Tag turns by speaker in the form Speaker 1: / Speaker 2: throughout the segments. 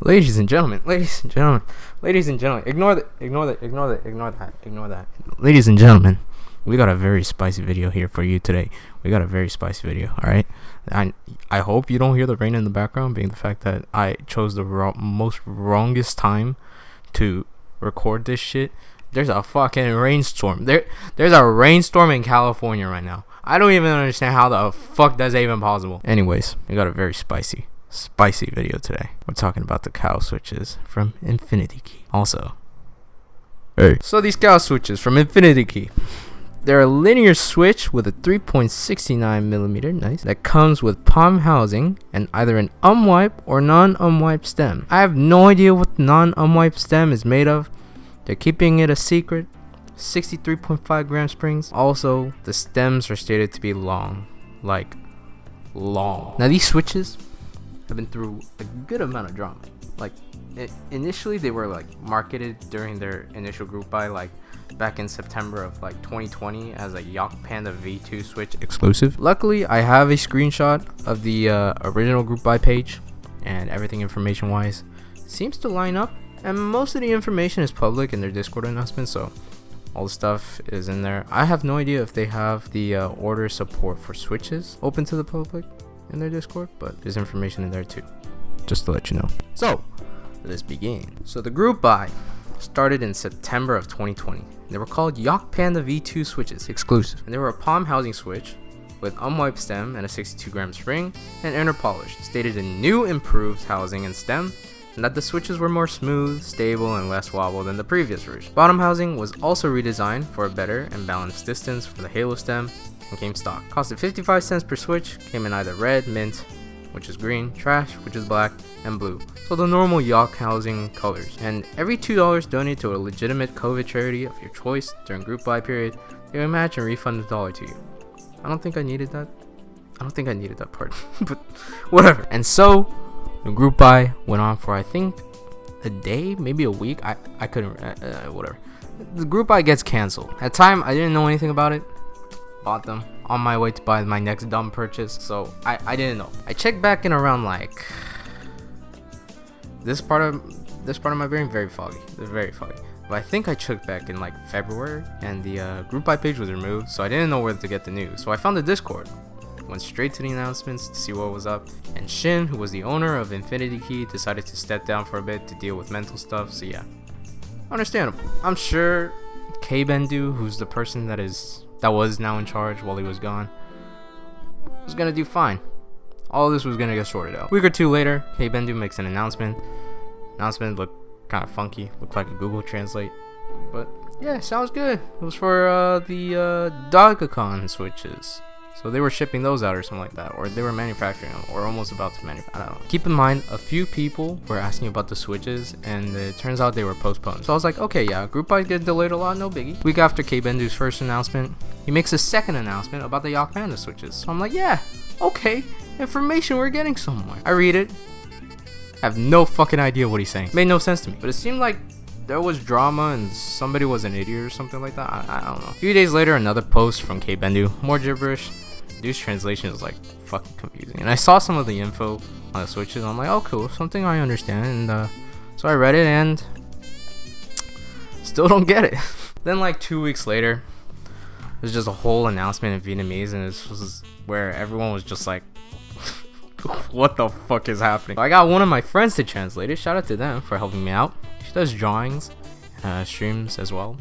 Speaker 1: Ladies and gentlemen, ignore that. Ladies and gentlemen, we got a very spicy video here for you today. Alright? I hope you don't hear the rain in the background, being the fact that I chose the most wrongest time to record this shit. There's a fucking rainstorm. There's a rainstorm in California right now. I don't even understand how the fuck that's even possible. Anyways, we got a very spicy video today. We're talking about the cow switches from Infinity Key. Also, so these cow switches from Infinity Key, they're a linear switch with a 3.69mm, nice, that comes with palm housing and either an umwipe or non-umwipe stem. I have no idea what the non-umwipe stem is made of. They're keeping it a secret. 63.5 gram springs. Also, the stems are stated to be long. Now these switches have been through a good amount of drama. Initially they were marketed during their initial group buy, back in September of 2020 as a Yacht Panda V2 switch exclusive. Luckily, I have a screenshot of the original group buy page, and everything information wise seems to line up, and most of the information is public in their Discord announcement, so all the stuff is in there. I have no idea if they have the order support for switches open to the public in their Discord, but there's information in there too, just to let you know. So let's begin. So the group buy started in September of 2020. They were called Yacht Panda V2 switches exclusive, and they were a palm housing switch with unwiped stem and a 62 gram spring and inner polish. Stated a new improved housing and stem, and that the switches were more smooth, stable, and less wobble than the previous version. Bottom housing was also redesigned for a better and balanced distance for the halo stem and came stock. Costed 55 cents per switch, came in either red, mint, which is green, trash, which is black, and blue. So the normal yacht housing colors. And every $2 donated to a legitimate COVID charity of your choice during group buy period, they will match and refund $1 to you. I don't think I needed that part, but whatever. And so the group buy went on for I think a day, maybe a week. I couldn't, whatever. The group buy gets canceled. At the time, I didn't know anything about it. Bought them on my way to buy my next dumb purchase, so I didn't know. I checked back in around this part of my brain very foggy. But I think I checked back in February, and the group buy page was removed, so I didn't know where to get the news. So I found the Discord, went straight to the announcements to see what was up, and Shin, who was the owner of Infinity Key, decided to step down for a bit to deal with mental stuff. So yeah, understandable. I'm sure K-Bendu, who's the person that was now in charge while he was gone, was gonna do fine. All of this was gonna get sorted out. A week or two later, K-Bendu makes an announcement. Announcement looked kind of funky, looked like a Google Translate, but yeah, sounds good. It was for the Doggacon switches. So they were shipping those out or something like that, or they were manufacturing them, or almost about to manufacture. I don't know. Keep in mind, a few people were asking about the switches, and it turns out they were postponed. So I was like, okay, yeah, group buys get delayed a lot, no biggie. Week after K-Bendu's first announcement, he makes a second announcement about the Yacht Panda switches. So I'm like, yeah, okay, information, we're getting somewhere. I read it. I have no fucking idea what he's saying. Made no sense to me. But it seemed like there was drama and somebody was an idiot or something like that. I don't know. A few days later, another post from K-Bendu. More gibberish. Dude's translation is fucking confusing. And I saw some of the info on the switches. And I'm like, oh cool, something I understand. And so I read it and still don't get it. Then 2 weeks later, there's just a whole announcement in Vietnamese, and this was where everyone was just like, what the fuck is happening? I got one of my friends to translate it. Shout out to them for helping me out. She does drawings, streams as well.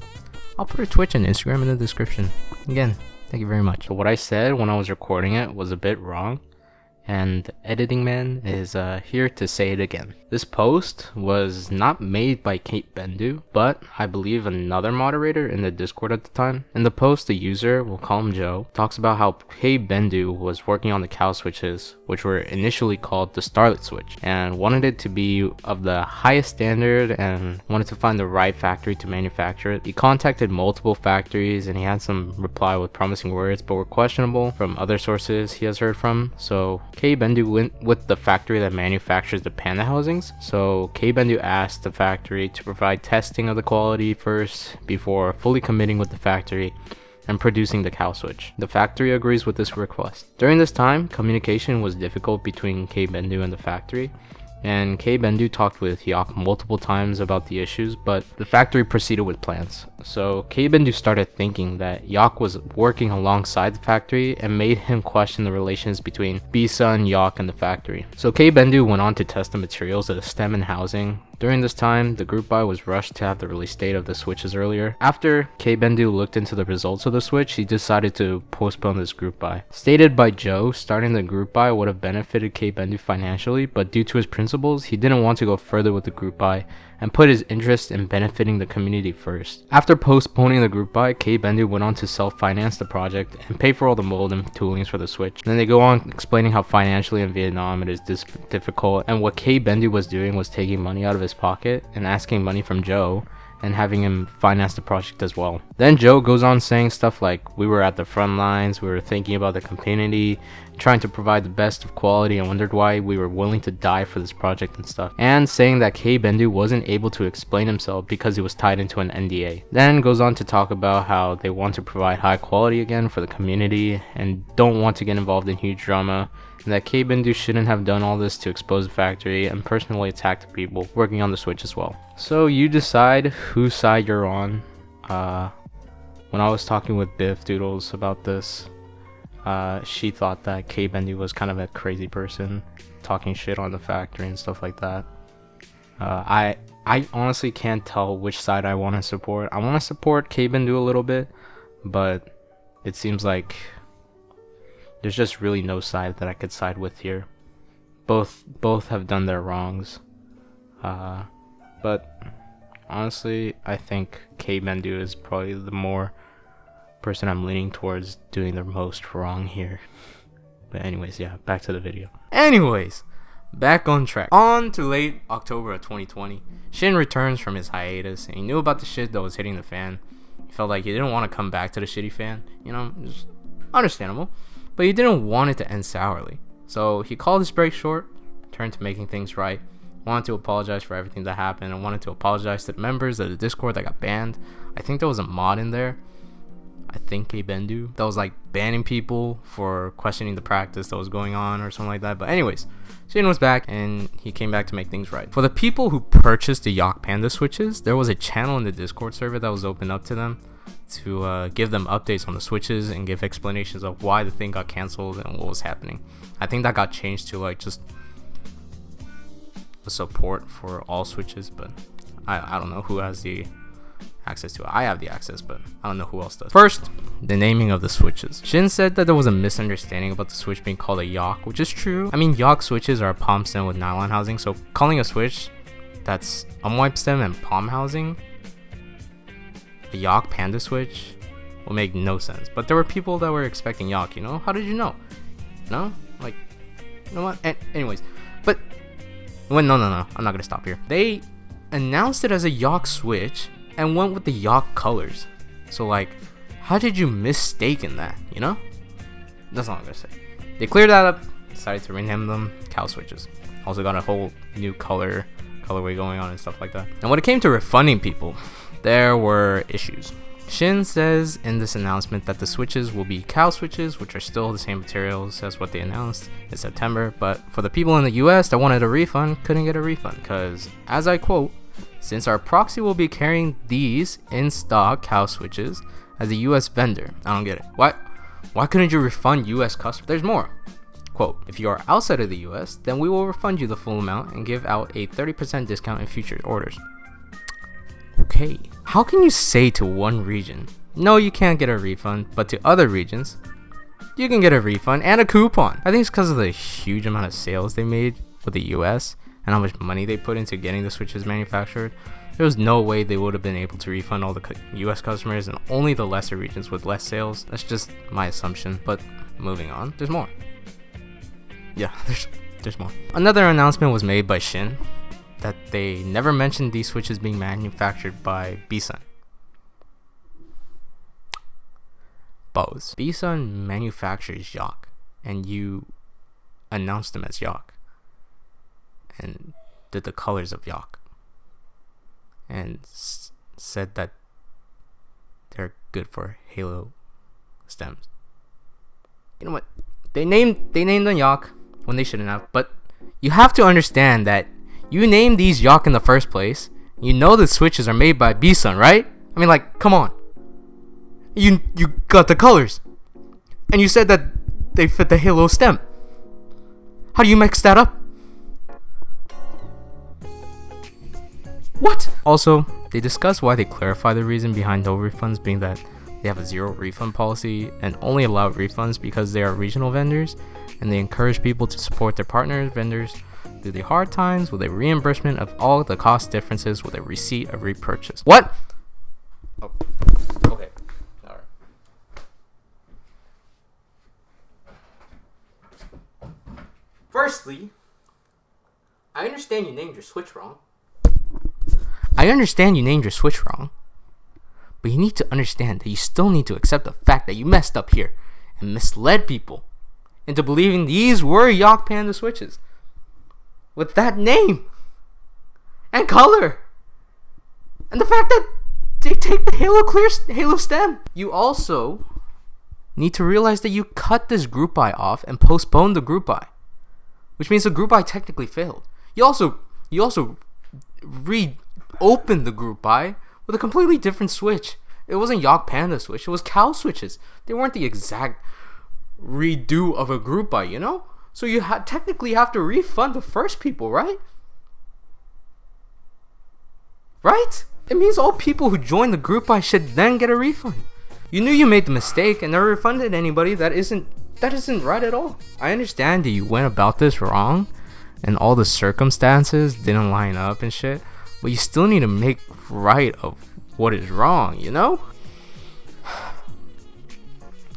Speaker 1: I'll put her Twitch and Instagram in the description. Again, thank you very much. So what I said when I was recording it was a bit wrong, and Editing Man is here to say it again. This post was not made by K-Bendu, but I believe another moderator in the Discord at the time. In the post, the user, we'll call him Joe, talks about how K-Bendu was working on the cow switches, which were initially called the Starlit switch, and wanted it to be of the highest standard and wanted to find the right factory to manufacture it. He contacted multiple factories and he had some reply with promising words, but were questionable from other sources he has heard from. So K-Bendu went with the factory that manufactures the Panda housings. So K-Bendu asked the factory to provide testing of the quality first before fully committing with the factory and producing the cow switch. The factory agrees with this request. During this time, communication was difficult between K-Bendu and the factory, and Kei Bendu talked with Yok multiple times about the issues, but the factory proceeded with plans. So Kei Bendu started thinking that Yok was working alongside the factory and made him question the relations between Bisa, Yok, and the factory. So Kei Bendu went on to test the materials of the stem and housing. During this time, the group buy was rushed to have the release date of the switches earlier. After Kei Bendu looked into the results of the switch, he decided to postpone this group buy. Stated by Joe, starting the group buy would have benefited Kei Bendu financially, but due to his principles, he didn't want to go further with the group buy and put his interest in benefiting the community first. After postponing the group buy, Kei Bendu went on to self-finance the project and pay for all the mold and toolings for the switch. Then they go on explaining how financially in Vietnam it is difficult, and what Kei Bendu was doing was taking money out of his pocket and asking money from Joe and having him finance the project as well. Then Joe goes on saying stuff like, we were at the front lines, we were thinking about the community, trying to provide the best of quality, and wondered why we were willing to die for this project and stuff, and saying that Kei Bendu wasn't able to explain himself because he was tied into an NDA. Then goes on to talk about how they want to provide high quality again for the community and don't want to get involved in huge drama, and that Kei Bendu shouldn't have done all this to expose the factory and personally attack the people working on the switch as well. So you decide whose side you're on. When I was talking with Biffdoodles about this, she thought that Kei Bendu was kind of a crazy person, talking shit on the factory and stuff like that. I honestly can't tell which side I want to support. I want to support Kei Bendu a little bit, but it seems like there's just really no side that I could side with here. Both have done their wrongs. But honestly, I think Kei Bendu is probably the more person I'm leaning towards doing the most wrong here. But anyways, yeah, back to the video. Anyways, back on track. On to late October of 2020, Shin returns from his hiatus, and he knew about the shit that was hitting the fan. He felt like he didn't want to come back to the shitty fan, you know, just understandable. But he didn't want it to end sourly. So he called his break short, turned to making things right, wanted to apologize for everything that happened, and wanted to apologize to the members of the Discord that got banned. I think there was a mod in there, I think Kei Bendu, that was like banning people for questioning the practice that was going on or something like that. But anyways, Shin was back and he came back to make things right. For the people who purchased the Yok Panda switches, there was a channel in the Discord server that was opened up to them to give them updates on the switches and give explanations of why the thing got canceled and what was happening. I think that got changed to like just a support for all switches, but I don't know who has the access to it. I have the access, but I don't know who else does. First, the naming of the switches. Shin said that there was a misunderstanding about the switch being called a Yok, which is true. I mean, Yok switches are a palm stem with nylon housing, so calling a switch that's unwipe stem and palm housing a Yok Panda switch will make no sense. But there were people that were expecting Yok, you know? How did you know? No? Like, you know what? Anyways, but no, I'm not gonna stop here. They announced it as a Yok switch and went with the Yok colors. So like, how did you mistaken that, you know? That's all I'm gonna say. They cleared that up, decided to rename them cow switches. Also got a whole new colorway going on and stuff like that. And when it came to refunding people, there were issues. Shin says in this announcement that the switches will be cow switches, which are still the same materials as what they announced in September, but for the people in the US that wanted a refund, couldn't get a refund, because, as I quote, since our proxy will be carrying these in stock cow switches as a US vendor. I don't get it. Why couldn't you refund US customers? There's more. Quote, if you are outside of the US, then we will refund you the full amount and give out a 30% discount in future orders. Okay, how can you say to one region, no, you can't get a refund, but to other regions, you can get a refund and a coupon? I think it's because of the huge amount of sales they made with the US and how much money they put into getting the switches manufactured. There was no way they would have been able to refund all the US customers and only the lesser regions with less sales. That's just my assumption, but moving on, there's more. Yeah, there's more. Another announcement was made by Shin that they never mentioned these switches being manufactured by Bisan. Bisan manufactures Yok, and you announced them as Yok, and did the colors of Yok, and said that they're good for Halo stems. You know what? They named them Yok when they shouldn't have, but you have to understand that You named these Yok in the first place. You know the switches are made by B-Sun, right? I mean, like, come on. You got the colors. And you said that they fit the Halo stem. How do you mix that up? What? Also, they discuss why they clarify the reason behind no refunds being that they have a zero refund policy and only allow refunds because they are regional vendors, and they encourage people to support their partner vendors through the hard times with a reimbursement of all the cost differences with a receipt of repurchase. What? Oh, okay. Alright. Firstly, I understand you named your Switch wrong. But you need to understand that you still need to accept the fact that you messed up here and misled people into believing these were Yok Panda Switches with that name and color and the fact that they take the Halo stem. You also need to realize that you cut this group buy off and postponed the group buy, which means the group buy technically failed. You also reopened the group buy with a completely different Switch. It wasn't Yok Panda Switch, it was cow switches. They weren't the exact redo of a group buy, you know? So you technically have to refund the first people, right? Right? It means all people who joined the group buy should then get a refund. You knew you made the mistake and never refunded anybody. That isn't right at all. I understand that you went about this wrong and all the circumstances didn't line up and shit, but you still need to make right of what is wrong, you know?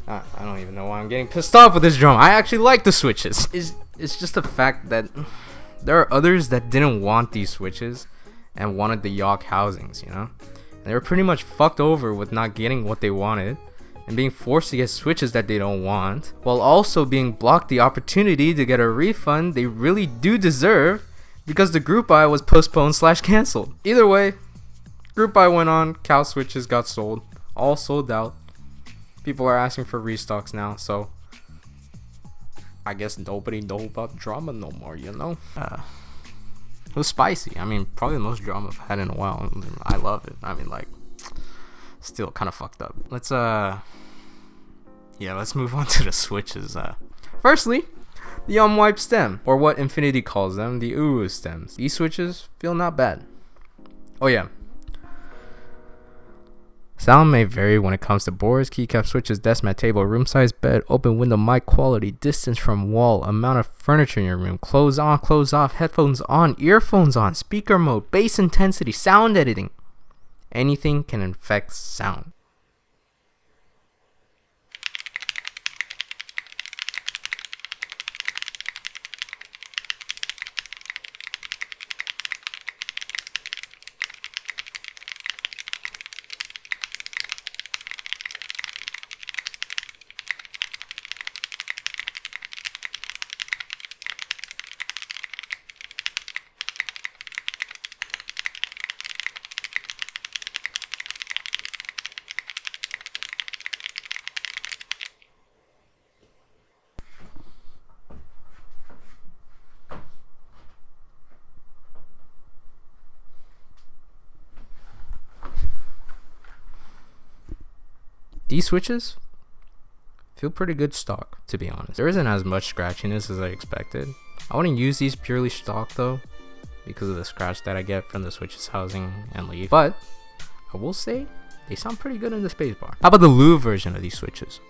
Speaker 1: I don't even know why I'm getting pissed off with this drama. I actually like the Switches. It's just the fact that there are others that didn't want these Switches and wanted the Yok housings, you know? And they were pretty much fucked over with not getting what they wanted and being forced to get Switches that they don't want, while also being blocked the opportunity to get a refund they really do deserve because the group buy was postponed / cancelled. Either way, group buy went on, cow Switches got sold, all sold out. People are asking for restocks now, so I guess nobody know about drama no more, you know? It was spicy. I mean, probably the most drama I've had in a while. I love it. I mean, like, still kind of fucked up. Let's move on to the Switches. Firstly, the uwmwpe stem, or what Infinity calls them, the uwu stems. These Switches feel not bad. Oh yeah. Sound may vary when it comes to boards, keycap, switches, desk mat, table, room size, bed, open window, mic quality, distance from wall, amount of furniture in your room, clothes on, clothes off, headphones on, earphones on, speaker mode, bass intensity, sound editing. Anything can affect sound. These Switches feel pretty good stock, to be honest. There isn't as much scratchiness as I expected. I wouldn't use these purely stock though, because of the scratch that I get from the Switches housing and leaf. But I will say they sound pretty good in the spacebar. How about the Lou version of these Switches?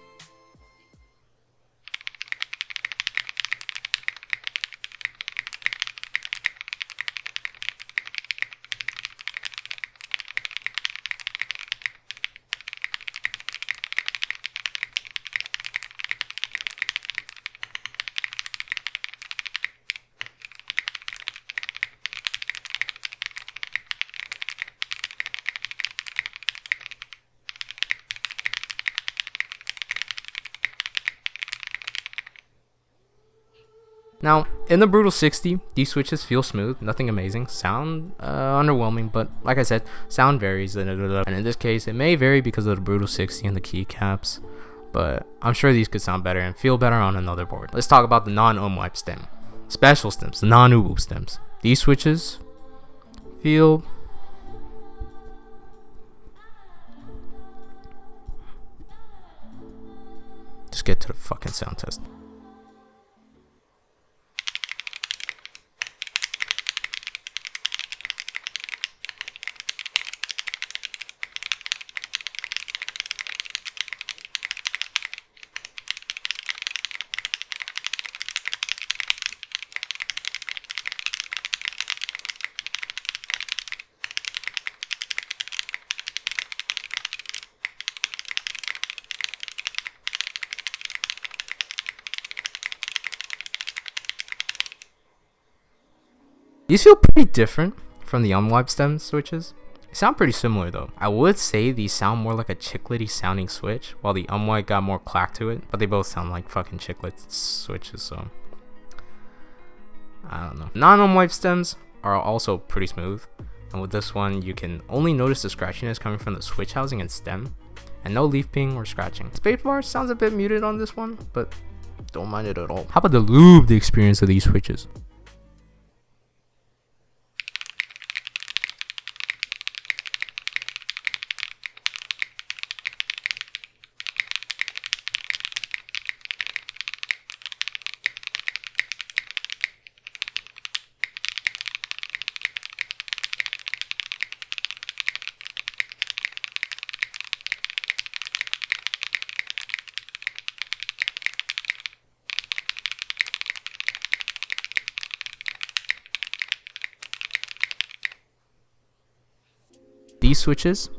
Speaker 1: Now, in the Brutal 60, these Switches feel smooth, nothing amazing, sound underwhelming, but like I said, sound varies, and in this case, it may vary because of the Brutal 60 and the keycaps, but I'm sure these could sound better and feel better on another board. Let's talk about the non-uwmwpe stem. Special stems, the non-uwu stems. These switches feel just get to the fucking sound test. These feel pretty different from the unwiped stem switches. They sound pretty similar though. I would say these sound more like a chiclety sounding switch, while the unwiped got more clack to it, but they both sound like fucking chiclet switches, so I don't know. Non-unwiped stems are also pretty smooth, and with this one you can only notice the scratchiness coming from the switch housing and stem, and no leaf ping or scratching. Spacebar sounds a bit muted on this one, but don't mind it at all. How about the lube, the experience of these switches? These switches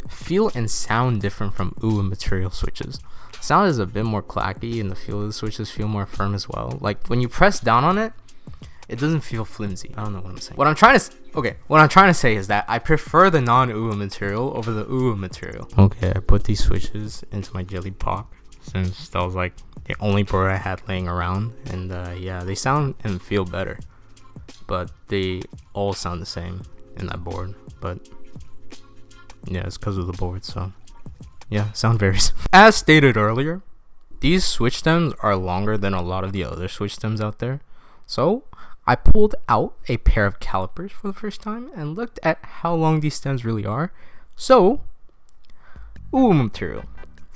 Speaker 1: feel and sound different from uwu material switches. Sound is a bit more clacky, and the feel of the switches feel more firm as well. Like when you press down on it, it doesn't feel flimsy. I don't know what I'm saying. What I'm trying to say is that I prefer the non-uwu material over the uwu material. Okay, I put these switches into my jelly pop since that was like the only board I had laying around, and yeah, they sound and feel better, but they all sound the same in that board. But yeah, it's because of the board, so yeah, sound varies. As stated earlier, these switch stems are longer than a lot of the other switch stems out there, so I pulled out a pair of calipers for the first time and looked at how long these stems really are. So, uwu material,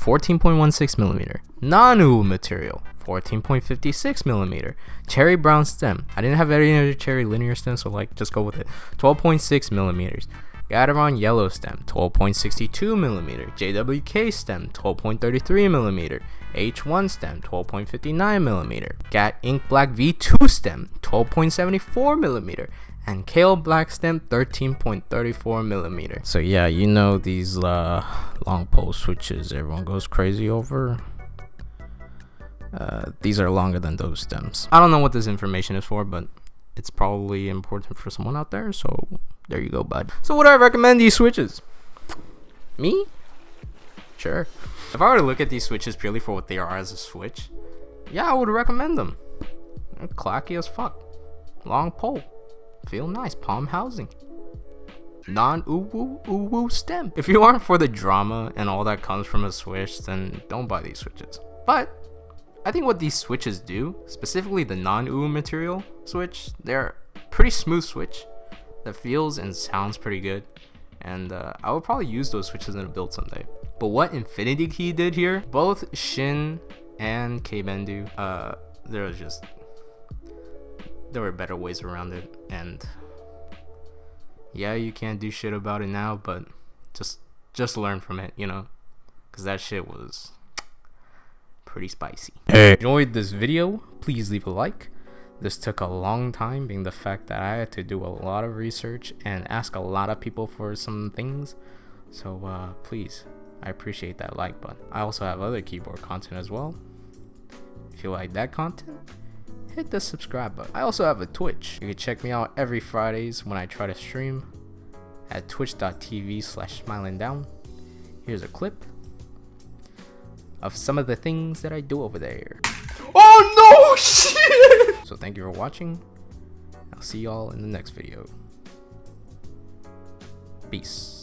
Speaker 1: 14.16 millimeter. Non-uwu material, 14.56 millimeter. Cherry brown stem. I didn't have any other cherry linear stem, so like just go with it. 12.6 millimeters. Gateron yellow stem, 12.62 millimeter. JWK stem, 12.33 millimeter. H1 stem, 12.59 millimeter. Gat ink black V2 stem, 12.74 millimeter. And Kale black stem, 13.34 millimeter. So yeah, you know these long pole switches everyone goes crazy over. These are longer than those stems. I don't know what this information is for, but it's probably important for someone out there, so there you go, bud. So would I recommend these switches? Me? Sure. If I were to look at these switches purely for what they are as a switch, yeah, I would recommend them. They're clacky as fuck. Long pole. Feel nice. Palm housing. Non-uwu stem. If you aren't for the drama and all that comes from a switch, then don't buy these switches. But I think what these switches do, specifically the non-uwu material switch, they're pretty smooth switch that feels and sounds pretty good, and I would probably use those switches in a build someday. But what Infinity Key did here, both Shin and K-Bendu, there were better ways around it, and yeah, you can't do shit about it now, but just learn from it, you know, because that shit was pretty spicy. Hey. Enjoyed this video, please leave a like. This took a long time, being the fact that I had to do a lot of research and ask a lot of people for some things, so please, I appreciate that like button. I also have other keyboard content as well. If you like that content, hit the subscribe button. I also have a Twitch. You can check me out every Fridays when I try to stream at twitch.tv/smilingdown. Here's a clip of some of the things that I do over there. Oh no, shit! So thank you for watching. I'll see y'all in the next video. Peace.